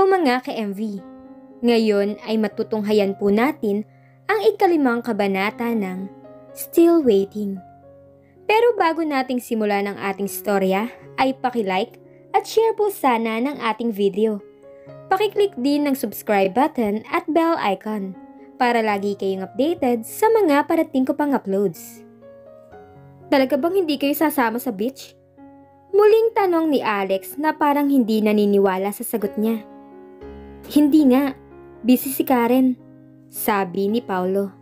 mga ka-MV. Ngayon ay matutunghayan po natin ang ika-5 kabanata ng Still Waiting. Pero bago nating simulan ang ating storya ay paki-like at share po sana ng ating video. Paki-click din ng subscribe button at bell icon para lagi kayong updated sa mga parating ko pang uploads. Talaga bang hindi kayo sasama sa beach? Muling tanong ni Alex na parang hindi naniniwala sa sagot niya. Hindi nga, busy si Karen, sabi ni Paulo.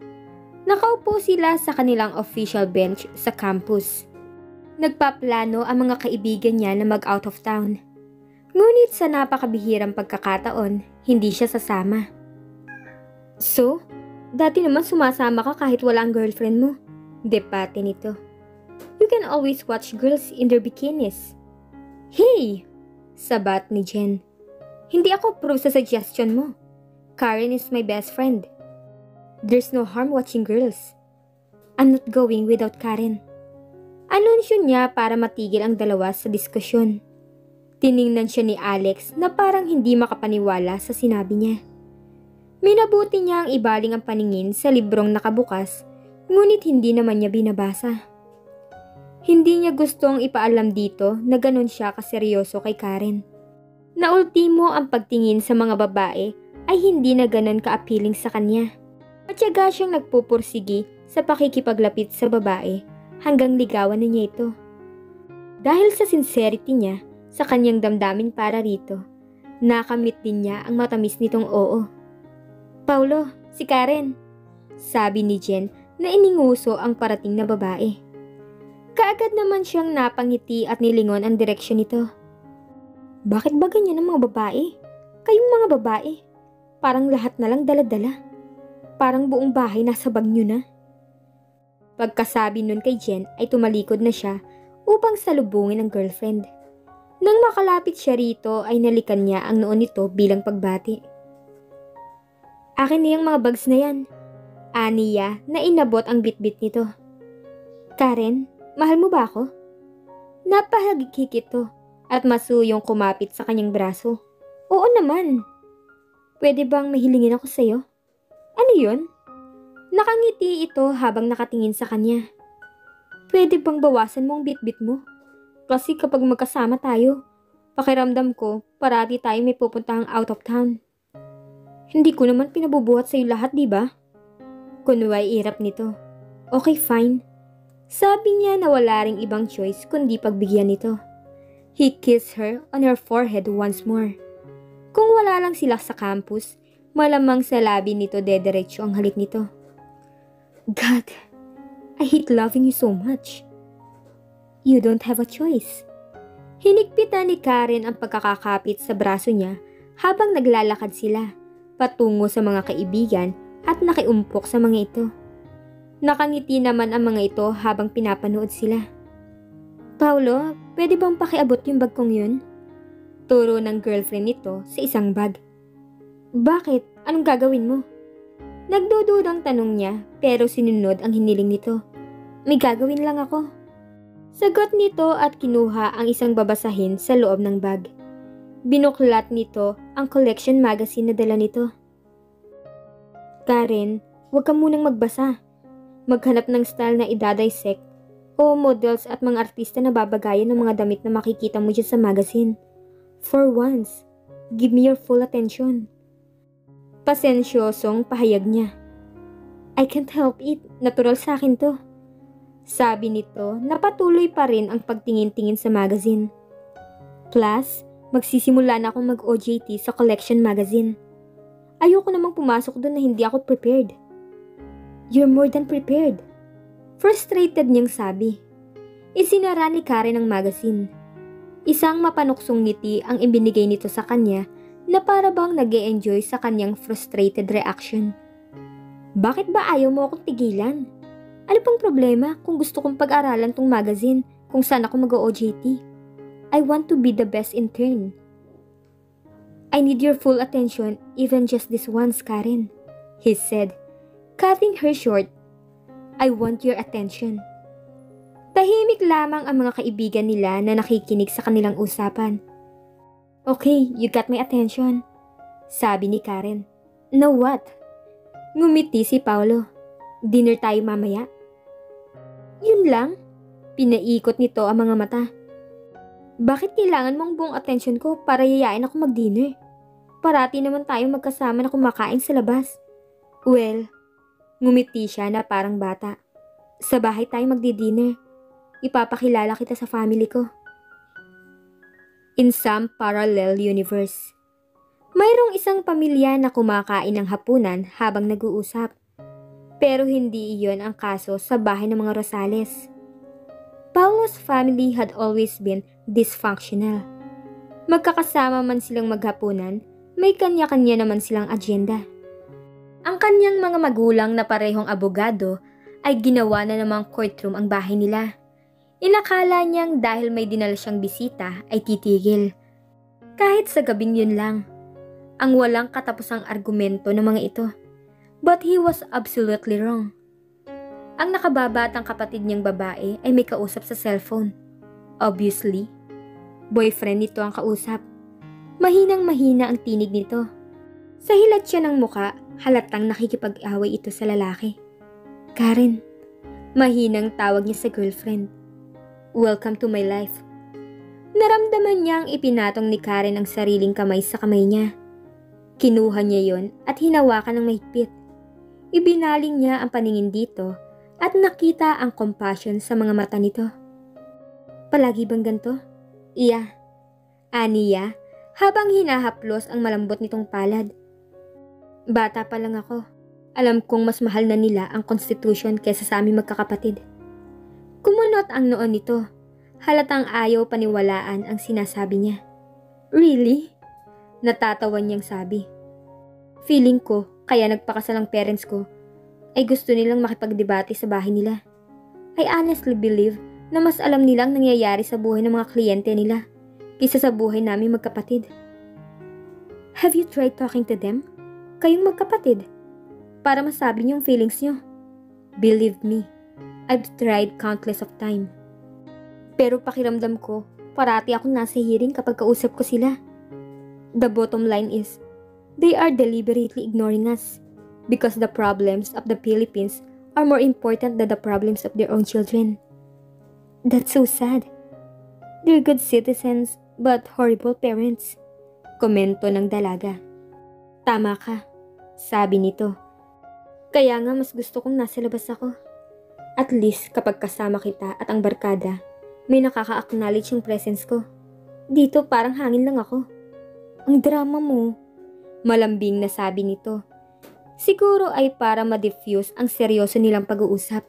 Nakaupo sila sa kanilang official bench sa campus. Nagpaplano ang mga kaibigan niya na mag-out of town. Ngunit sa napakabihirang pagkakataon, hindi siya sasama. So, dati naman sumasama ka kahit wala ang girlfriend mo. Debate nito. You can always watch girls in their bikinis. Hey! Sabat ni Jen. Hindi ako pro sa suggestion mo. Karen is my best friend. There's no harm watching girls. I'm not going without Karen. Anunsyo niya para matigil ang dalawa sa diskusyon. Tiningnan siya ni Alex na parang hindi makapaniwala sa sinabi niya. Minabuti niya ang ibaling ang paningin sa librong nakabukas, ngunit hindi naman niya binabasa. Hindi niya gustong ipaalam dito na ganun siya kaseryoso kay Karen. Na ultimo ang pagtingin sa mga babae ay hindi na ganun ka-appealing sa kanya. Matyaga siyang nagpupursigi sa pakikipaglapit sa babae hanggang ligawan na niya ito. Dahil sa sincerity niya sa kanyang damdamin para rito, nakamit din niya ang matamis nitong oo. Paulo, si Karen, sabi ni Jen na ininguso ang parating na babae. Kaagad naman siyang napangiti at nilingon ang direksyon nito. Bakit ba ganyan ang mga babae? Kayong mga babae, parang lahat na lang dala-dala. Parang buong bahay nasa bag nyo na. Pagkasabi nun kay Jen ay tumalikod na siya upang salubungin ang girlfriend. Nang makalapit siya rito ay nalikan niya ang noon nito bilang pagbati. Akin na yung mga bags na yan. Aniya na inabot ang bitbit nito. Karen, mahal mo ba ako? Napahagikik ito at masuyong kumapit sa kanyang braso. Oo naman. Pwede bang mahilingin ako sa'yo? Ano yun? Nakangiti ito habang nakatingin sa kanya. Pwede bang bawasan mo ang bitbit mo? Kasi kapag magkasama tayo, pakiramdam ko parati tayo may pupuntahang out of town. Hindi ko naman pinabubuhat sa'yo lahat, di ba? Kunway irap nito. Okay, fine. Sabi niya na wala ring ibang choice kundi pagbigyan nito. He kissed her on her forehead once more. Kung wala lang sila sa campus, malamang sa labi nito dederecho ang halik nito. God, I hate loving you so much. You don't have a choice. Hinigpitan ni Karen ang pagkakakapit sa braso niya habang naglalakad sila patungo sa mga kaibigan at nakiumpok sa mga ito. Nakangiti naman ang mga ito habang pinapanood sila. Paulo, pwede bang pakiabot yung bag kong yun? Turo ng girlfriend nito sa isang bag. Bakit? Anong gagawin mo? Nagdududang tanong niya pero sinunod ang hiniling nito. May gagawin lang ako. Sagot nito at kinuha ang isang babasahin sa loob ng bag. Binuklat nito ang collection magazine na dala nito. Karen, huwag ka munang magbasa. Maghanap ng style na idadissect o models at mga artista na babagayan ng mga damit na makikita mo dyan sa magazine. For once, give me your full attention. Pasensyosong pahayag niya. I can't help it, natural sa akin to. Sabi nito na patuloy pa rin ang pagtingin-tingin sa magazine. Plus, magsisimula na akong mag-OJT sa collection magazine. Ayoko namang pumasok doon na hindi ako prepared. You're more than prepared. Frustrated niyang sabi. Isinara ni Karen ang magazine. Isang mapanuksong ngiti ang ibinigay nito sa kanya na para bang nag-e-enjoy sa kanyang frustrated reaction. Bakit ba ayaw mo akong tigilan? Ano pang problema kung gusto kong pag-aralan tong magazine kung saan ako mag-OJT? I want to be the best intern. I need your full attention even just this once, Karen, he said. Cutting her short, I want your attention. Tahimik lamang ang mga kaibigan nila na nakikinig sa kanilang usapan. Okay, you got my attention. Sabi ni Karen. "No what?" Ngumiti si Paolo. "Dinner tayo mamaya?" Yun lang? Pinaikot nito ang mga mata. "Bakit kailangan mong buong atensyon ko para yayain ako mag-dinner? Parati naman tayong magkasama na kumakain sa labas." "Well," ngumiti siya na parang bata. "Sa bahay tayo magdi-dinner. Ipapakilala kita sa family ko." In some parallel universe, mayroong isang pamilya na kumakain ng hapunan habang nag-uusap. Pero hindi iyon ang kaso sa bahay ng mga Rosales. Paulo's family had always been dysfunctional. Magkakasama man silang maghapunan, may kanya-kanya naman silang agenda. Ang kanyang mga magulang na parehong abogado ay ginawa na namang courtroom ang bahay nila. Inakala niyang dahil may dinala siyang bisita ay titigil. Kahit sa gabing yun lang. Ang walang katapusang argumento ng mga ito. But he was absolutely wrong. Ang nakababatang kapatid niyang babae ay may kausap sa cellphone. Obviously, boyfriend nito ang kausap. Mahinang-mahina ang tinig nito. Sa hilat siya ng muka, halatang nakikipag-away ito sa lalaki. "Karen," mahinang tawag niya sa girlfriend. "Welcome to my life." Naramdaman niyang ipinatong ni Karen ang sariling kamay sa kamay niya. Kinuha niya yon at hinawakan ng mahigpit. Ibinaling niya ang paningin dito at nakita ang compassion sa mga mata nito. "Palagi bang ganito?" "Iya," aniya habang hinahaplos ang malambot nitong palad. "Bata pa lang ako. Alam kong mas mahal na nila ang Constitution kaysa sa aming magkakapatid." Kumunot ang noon nito. Halatang ayaw paniwalaan ang sinasabi niya. "Really?" Natatawan niyang sabi. "Feeling ko, kaya nagpakasal ang parents ko, ay gusto nilang makipagdebate sa bahay nila. I honestly believe na mas alam nilang nangyayari sa buhay ng mga kliyente nila kaysa sa buhay namin magkapatid." "Have you tried talking to them? Kayong magkapatid? Para masabi niyong feelings niyo?" "Believe me, I've tried countless of time. Pero pakiramdam ko, parati akong nasa hearing kapag kausap ko sila. The bottom line is, they are deliberately ignoring us because the problems of the Philippines are more important than the problems of their own children. That's so sad. They're good citizens but horrible parents." Komento ng dalaga. "Tama ka," sabi nito. "Kaya nga mas gusto kong nasa labas ako. At least kapag kasama kita at ang barkada, may nakaka-acknowledge yung presence ko. Dito parang hangin lang ako." "Ang drama mo," malambing na sabi nito. Siguro ay para ma-diffuse ang seryoso nilang pag-uusap.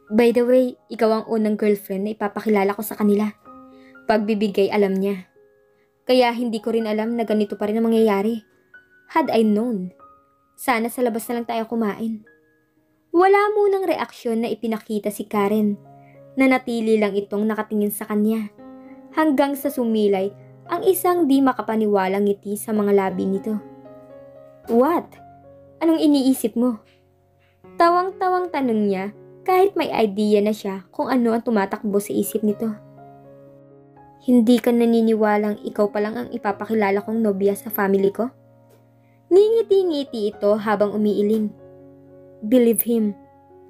"By the way, ikaw ang unang girlfriend na ipapakilala ko sa kanila. Pagbibigay alam niya. Kaya hindi ko rin alam na ganito pa rin ang mangyayari. Had I known, sana sa labas na lang tayo kumain." Wala munang reaksyon na ipinakita si Karen. Nanatili lang itong nakatingin sa kanya. Hanggang sa sumilay ang isang di makapaniwalang ngiti sa mga labi nito. "What? Anong iniisip mo?" Tawang-tawang tanong niya kahit may idea na siya kung ano ang tumatakbo sa isip nito. "Hindi ka naniniwalang ikaw pa lang ang ipapakilala kong nobya sa family ko?" Ngingiti-ngiti ito habang umiiling. "Believe him,"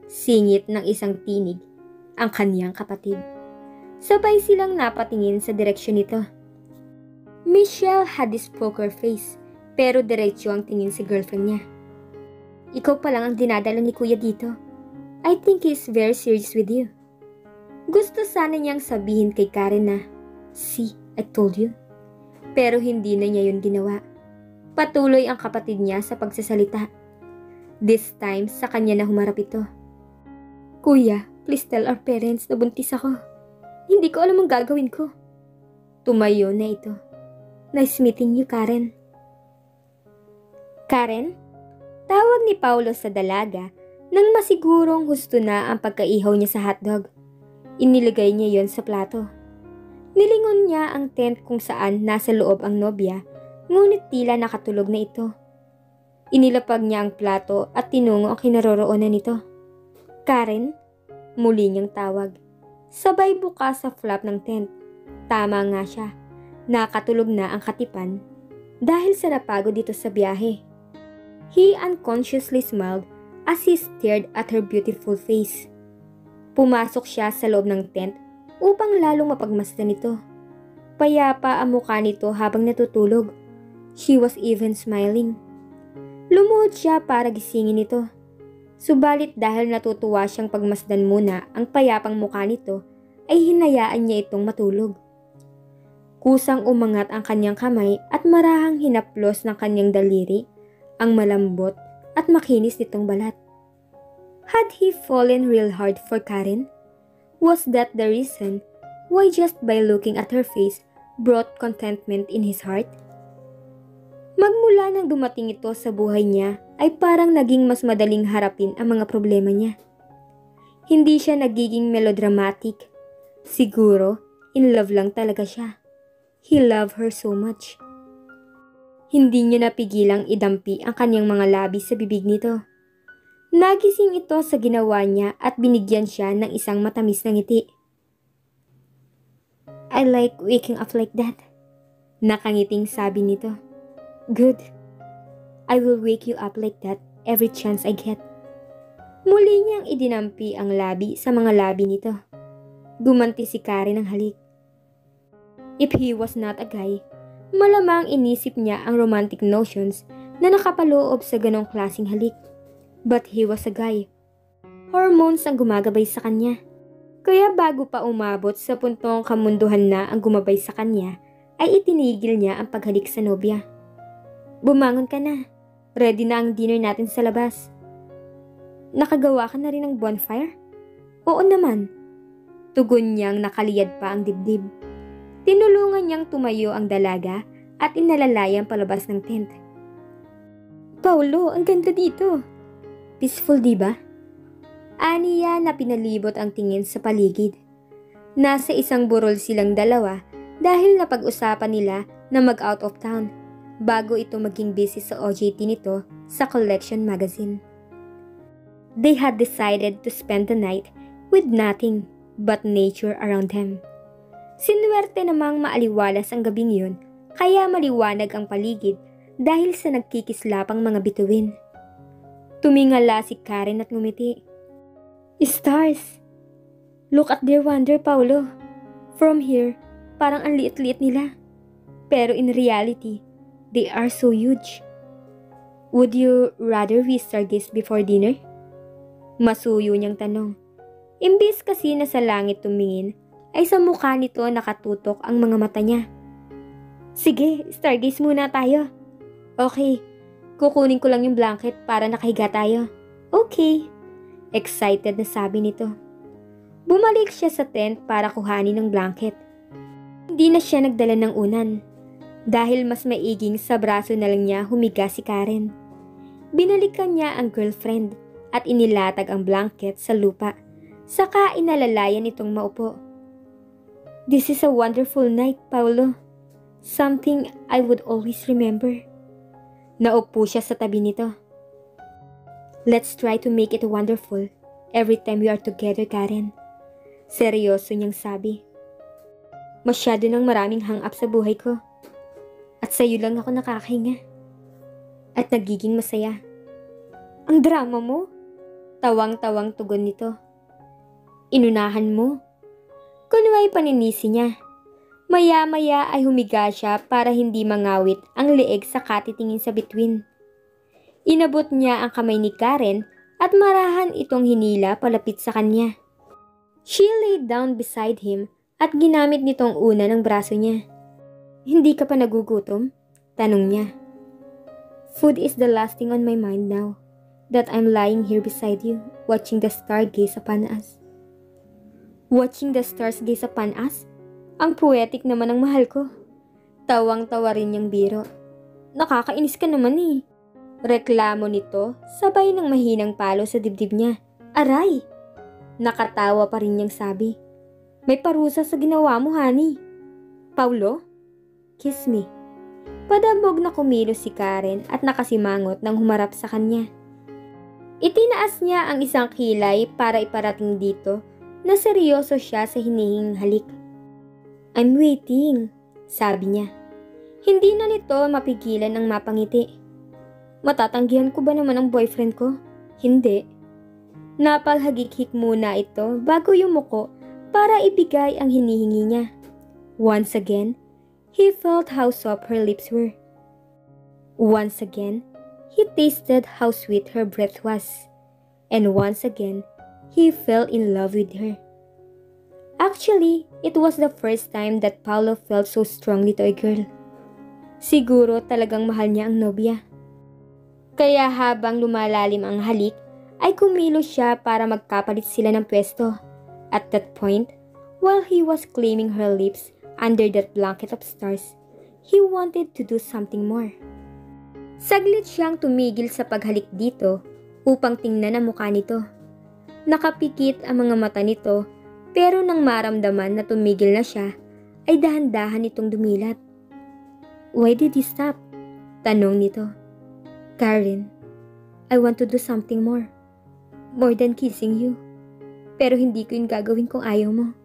singit ng isang tinig ang kaniyang kapatid. Sabay silang napatingin sa direksyon nito. Michelle had this poker face, pero diretso ang tingin si girlfriend niya. "Ikaw pa lang ang dinadala ni kuya dito. I think he's very serious with you." Gusto sana niyang sabihin kay Karen na, "See, I told you." Pero hindi na niya yun ginawa. Patuloy ang kapatid niya sa pagsasalita. This time, sa kanya na humarap ito. "Kuya, please tell our parents na buntis ako. Hindi ko alam ang gagawin ko." Tumayo na ito. "Nice meeting you, Karen." "Karen?" Tawag ni Paulo sa dalaga nang masigurong husto na ang pagkaihaw niya sa hotdog. Inilagay niya yon sa plato. Nilingon niya ang tent kung saan nasa loob ang nobya, ngunit tila nakatulog na ito. Inilapag niya ang plato at tinungo ang kinaroroonan nito. "Karen?" Muli niyang tawag. Sabay bukas sa flap ng tent. Tama nga siya. Nakatulog na ang katipan. dahil sa napagod dito sa biyahe. He unconsciously smiled as he stared at her beautiful face. Pumasok siya sa loob ng tent upang lalong mapagmasdan ito. Payapa ang mukha nito habang natutulog. She was even smiling. Lumuhod siya para gisingin ito. Subalit dahil natutuwa siyang pagmasdan muna ang payapang mukha nito, ay hinayaan niya itong matulog. Kusang umangat ang kanyang kamay at marahang hinaplos ng kanyang daliri ang malambot at makinis nitong balat. Had he fallen real hard for Karen? Was that the reason why just by looking at her face brought contentment in his heart? Magmula nang dumating ito sa buhay niya ay parang naging mas madaling harapin ang mga problema niya. Hindi siya nagiging melodramatic. Siguro, in love lang talaga siya. He loved her so much. Hindi niya napigilang idampi ang kanyang mga labi sa bibig nito. Nagising ito sa ginawa niya at binigyan siya ng isang matamis na ngiti. I like waking up like that. Nakangiting sabi nito. Good. I will wake you up like that every chance I get. Muli niyang idinampi ang labi sa mga labi nito. Gumanti si Karen ng halik. If he was not a guy, malamang inisip niya ang romantic notions na nakapaloob sa ganong klaseng halik. But he was a guy. Hormones ang gumagabay sa kanya. Kaya bago pa umabot sa puntong kamunduhan na ang gumabay sa kanya, ay itinigil niya ang paghalik sa nobya. Bumangon ka na. Ready na ang dinner natin sa labas. Nakagawa ka na rin ng bonfire? Oo naman. Tugon niyang nakaliyad pa ang dibdib. Tinulungan niyang tumayo ang dalaga at inalalayang palabas ng tent. Paulo, ang ganda dito. Peaceful, diba? Aniya na pinalibot ang tingin sa paligid. Nasa isang burol silang dalawa dahil napag-usapan nila na mag-out of town bago ito maging busy sa OJT nito sa Collection Magazine. They had decided to spend the night with nothing but nature around them. Sinuwerte namang maaliwalas ang gabing yun, kaya maliwanag ang paligid dahil sa nagkikislapang mga bituin. Tumingala si Karen at ngumiti. Stars! Look at their wonder, Paulo. From here, parang ang liit-liit nila. Pero in reality, they are so huge. Would you rather we stargaze before dinner? Masuyo niyang tanong. Imbis kasi na sa langit tumingin, ay sa mukha nito nakatutok ang mga mata niya. Sige, stargaze muna tayo. Okay, kukunin ko lang yung blanket para nakahiga tayo. Okay. Excited na sabi nito. Bumalik siya sa tent para kuhanin ng blanket. Hindi na siya nagdala ng unan. Dahil mas maiging sa braso na lang niya humiga si Karen. Binalikan niya ang girlfriend at inilatag ang blanket sa lupa. Saka inalalayan itong maupo. This is a wonderful night, Paulo. Something I would always remember. Naupo siya sa tabi nito. Let's try to make it wonderful every time we are together, Karen. Seryoso niyang sabi. Masyado nang maraming hang-up sa buhay ko. At sa'yo lang ako nakakahinga. At nagiging masaya. Ang drama mo? Tawang-tawang tugon nito. Inunahan mo? Kunway paninisi niya. Maya-maya ay humiga siya para hindi mangawit ang leeg sa katitingin sa bituin. Inabot niya ang kamay ni Karen at marahan itong hinila palapit sa kanya. She laid down beside him at ginamit nitong una ng braso niya. Hindi ka pa nagugutom? Tanong niya. Food is the last thing on my mind now that I'm lying here beside you watching the stars gaze upon us. Watching the stars gaze upon us? Ang poetic naman ng mahal ko. Tawang-tawa rin niyang biro. Nakakainis ka naman eh. Reklamo nito sabay ng mahinang palo sa dibdib niya. Aray! Nakatawa pa rin niyang sabi. May parusa sa ginawa mo, honey. Paulo? Kiss me. Padabog na kumilos si Karen at nakasimangot nang humarap sa kanya. Itinaas niya ang isang kilay para iparating dito na seryoso siya sa hinihing halik. I'm waiting, sabi niya. Hindi na nito mapigilan ang mapangiti. Matatanggihan ko ba naman ang boyfriend ko? Hindi. Napaghagik-hik muna ito bago yumuko para ibigay ang hinihingi niya. Once again, he felt how soft her lips were. Once again, he tasted how sweet her breath was. And once again, he fell in love with her. Actually, it was the first time that Paolo felt so strongly to a girl. Siguro talagang mahal niya ang nobya. Kaya habang lumalalim ang halik, ay kumilos siya para magkapalit sila ng pwesto. At that point, while he was claiming her lips under that blanket of stars, he wanted to do something more. Saglit siyang tumigil sa paghalik dito upang tingnan ang mukha nito. Nakapikit ang mga mata nito, pero nang maramdaman na tumigil na siya, ay dahan-dahan itong dumilat. Why did he stop? Tanong nito. Karen, I want to do something more. More than kissing you. Pero hindi ko yun gagawin kung ayaw mo.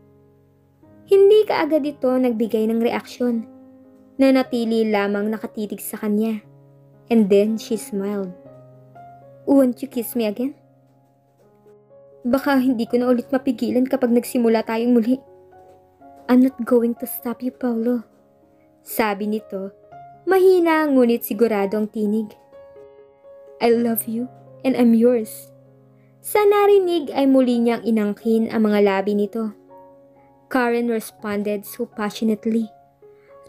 Hindi kaagad ito nagbigay ng reaksyon. Nanatili lamang nakatitig sa kanya. And then she smiled. Won't you kiss me again? Baka hindi ko na ulit mapigilan kapag nagsimula tayong muli. I'm not going to stop you, Paolo. Sabi nito, mahina ngunit sigurado ang tinig. I love you and I'm yours. Sa narinig ay muli niyang inangkin ang mga labi nito. Karen responded so passionately.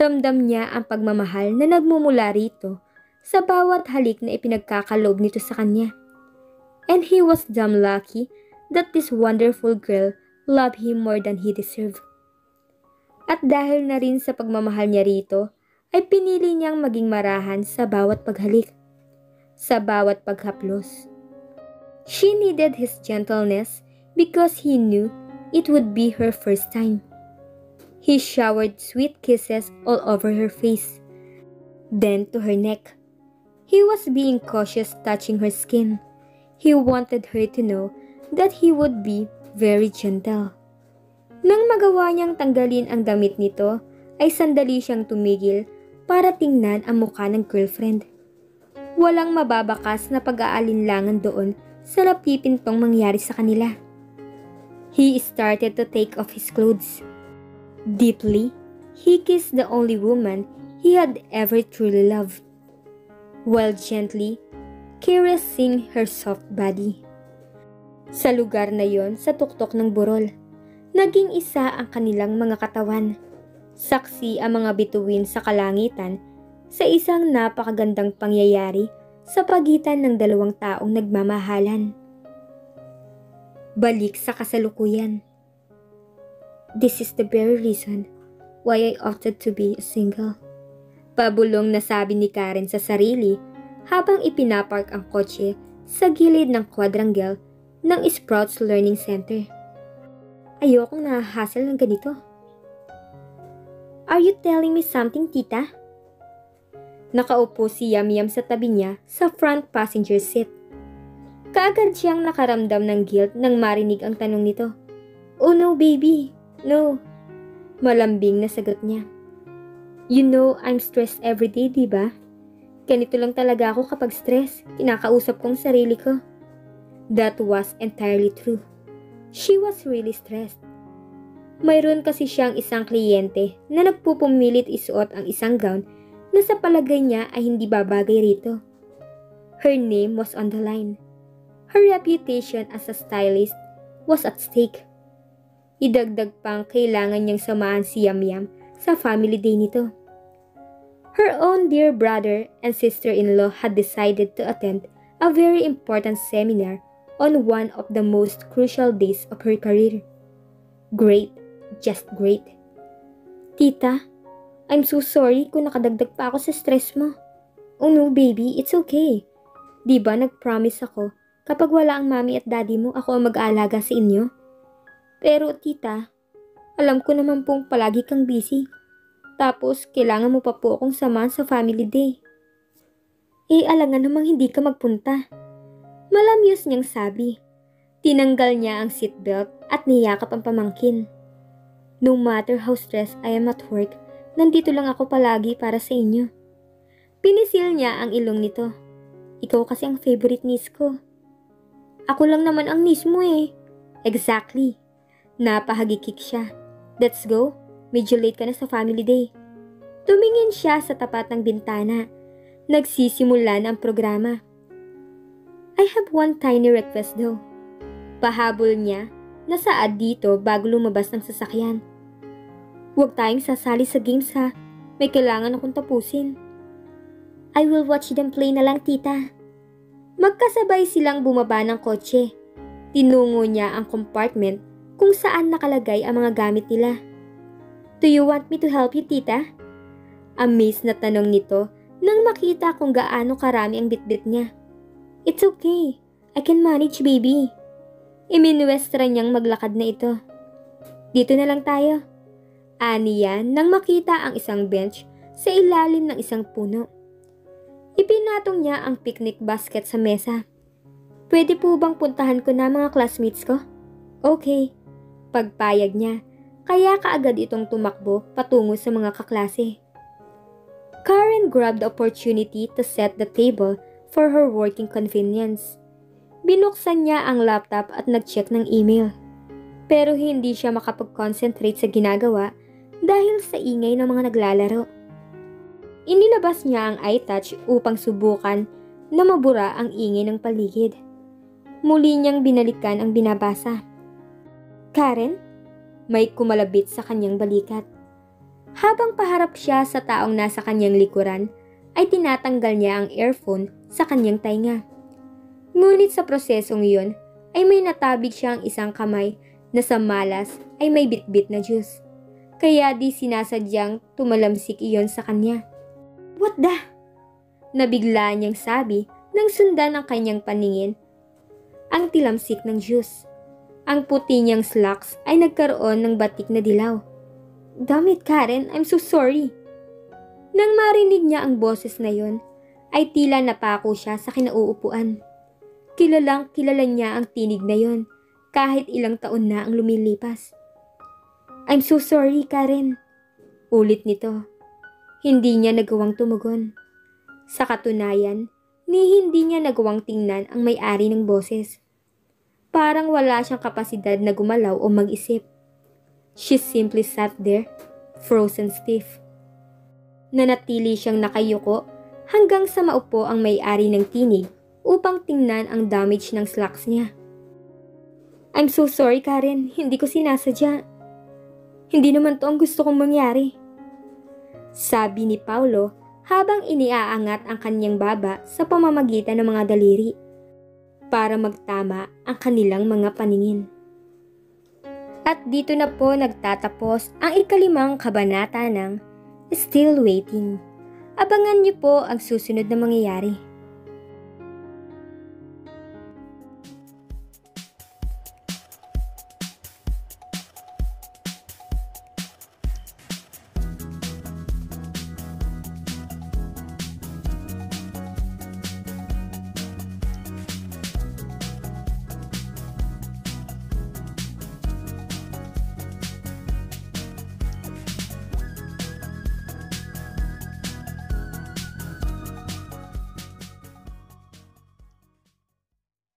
Ramdam niya ang pagmamahal na nagmumula rito sa bawat halik na ipinagkakaloob nito sa kanya. And he was damn lucky that this wonderful girl loved him more than he deserved. At dahil na rin sa pagmamahal niya rito, ay pinili niyang maging marahan sa bawat paghalik, sa bawat paghaplos. She needed his gentleness because he knew it would be her first time. He showered sweet kisses all over her face, then to her neck. He was being cautious touching her skin. He wanted her to know that he would be very gentle. Nang magawa niyang tanggalin ang damit nito, ay sandali siyang tumigil para tingnan ang mukha ng girlfriend. Walang mababakas na pag-aalinlangan doon sa napipintong mangyari sa kanila. He started to take off his clothes. Deeply, he kissed the only woman he had ever truly loved, while gently caressing her soft body. Sa lugar na yon, sa tuktok ng burol, naging isa ang kanilang mga katawan. Saksi ang mga bituin sa kalangitan sa isang napakagandang pangyayari sa pagitan ng dalawang taong nagmamahalan. Balik sa kasalukuyan. This is the very reason why I opted to be single. Pabulong na sabi ni Karen sa sarili habang ipinapark ang kotse sa gilid ng quadrangle ng Sprouts Learning Center. Ayokong nahahassle ng ganito. Are you telling me something, tita? Nakaupo si Yam-Yam sa tabi niya sa front passenger seat. Kaagad siyang nakaramdam ng guilt nang marinig ang tanong nito. Oh no, baby. No. Malambing na sagot niya. You know I'm stressed every day, diba? Ganito lang talaga ako kapag stress. Kinakausap kong sarili ko. That was entirely true. She was really stressed. Mayroon kasi siyang isang kliyente na nagpupumilit isuot ang isang gown na sa palagay niya ay hindi babagay rito. Her name was on the line. Her reputation as a stylist was at stake. Idagdag pang kailangan niyang samahan si Yam-Yam sa family day nito. Her own dear brother and sister-in-law had decided to attend a very important seminar on one of the most crucial days of her career. Great, just great. Tita, I'm so sorry kung nakadagdag pa ako sa stress mo. Oh no baby, it's okay. Diba nag-promise ako kapag wala ang mami at daddy mo, ako ang mag-aalaga sa inyo? Pero tita, alam ko naman pong palagi kang busy. Tapos kailangan mo pa po akong samahan sa family day. Eh alangan namang hindi ka magpunta. Malamyos niyang sabi. Tinanggal niya ang seatbelt at niyakap ang pamangkin. No matter how stressed I am at work, Nandito lang ako palagi para sa inyo. Pinisil niya ang ilong nito. Ikaw kasi ang favorite niece ko. Ako lang naman ang niece mo eh. Exactly. Napahagikik siya. Let's go. Medyo late ka na sa family day. Tumingin siya sa tapat ng bintana. Nagsisimula na ang programa. I have one tiny request though. Pahabol niya na saad dito bago lumabas ng sasakyan. Huwag tayong sasali sa games ha. May kailangan akong tapusin. I will watch them play na lang, tita. Magkasabay silang bumaba ng kotse. Tinungo niya ang compartment kung saan nakalagay ang mga gamit nila. Do you want me to help you, tita? Amazed na tanong nito nang makita kung gaano karami ang bitbit niya. It's okay. I can manage, baby. Iminuwestra niyang maglakad na ito. Dito na lang tayo. Aniya nang makita ang isang bench sa ilalim ng isang puno. Ipinatong niya ang picnic basket sa mesa. Pwede po bang puntahan ko na mga classmates ko? Okay. Pagpayag niya, kaya kaagad itong tumakbo patungo sa mga kaklase. Karen grabbed the opportunity to set the table for her working convenience. Binuksan niya ang laptop at nag-check ng email. Pero hindi siya makapag-concentrate sa ginagawa dahil sa ingay ng mga naglalaro. Inilabas niya ang iTouch upang subukan na mabura ang ingay ng paligid. Muli niyang binalikan ang binabasa. Karen? May kumalabit sa kanyang balikat. Habang paharap siya sa taong nasa kanyang likuran, ay tinatanggal niya ang earphone sa kanyang tainga. Ngunit sa prosesong iyon, ay may natabig siyang isang kamay na sa malas ay may bitbit na juice. Kaya di sinasadyang tumalamsik iyon sa kanya. What the? Nabigla niyang sabi nang sundan ng kanyang paningin ang tilamsik ng juice. Ang puti niyang slacks ay nagkaroon ng batik na dilaw. Damn it, Karen, I'm so sorry. Nang marinig niya ang boses na yon, ay tila napako siya sa kinauupuan. Kilalang kilala niya ang tinig na yon kahit ilang taon na ang lumilipas. I'm so sorry, Karen. Ulit nito. Hindi niya nagawang tumugon. Sa katunayan, hindi niya nagawang tingnan ang may-ari ng boses. Parang wala siyang kapasidad na gumalaw o mag-isip. She simply sat there, frozen stiff. Nanatili siyang nakayuko hanggang sa maupo ang may-ari ng tinig upang tingnan ang damage ng slacks niya. I'm so sorry, Karen. Hindi ko sinasadya. Hindi naman to ang gusto kong mangyari. Sabi ni Paulo habang iniaangat ang kanyang baba sa pamamagitan ng mga daliri para magtama ang kanilang mga paningin. At dito na po nagtatapos ang ika-5 kabanata ng Still Waiting. Abangan niyo po ang susunod na mangyayari.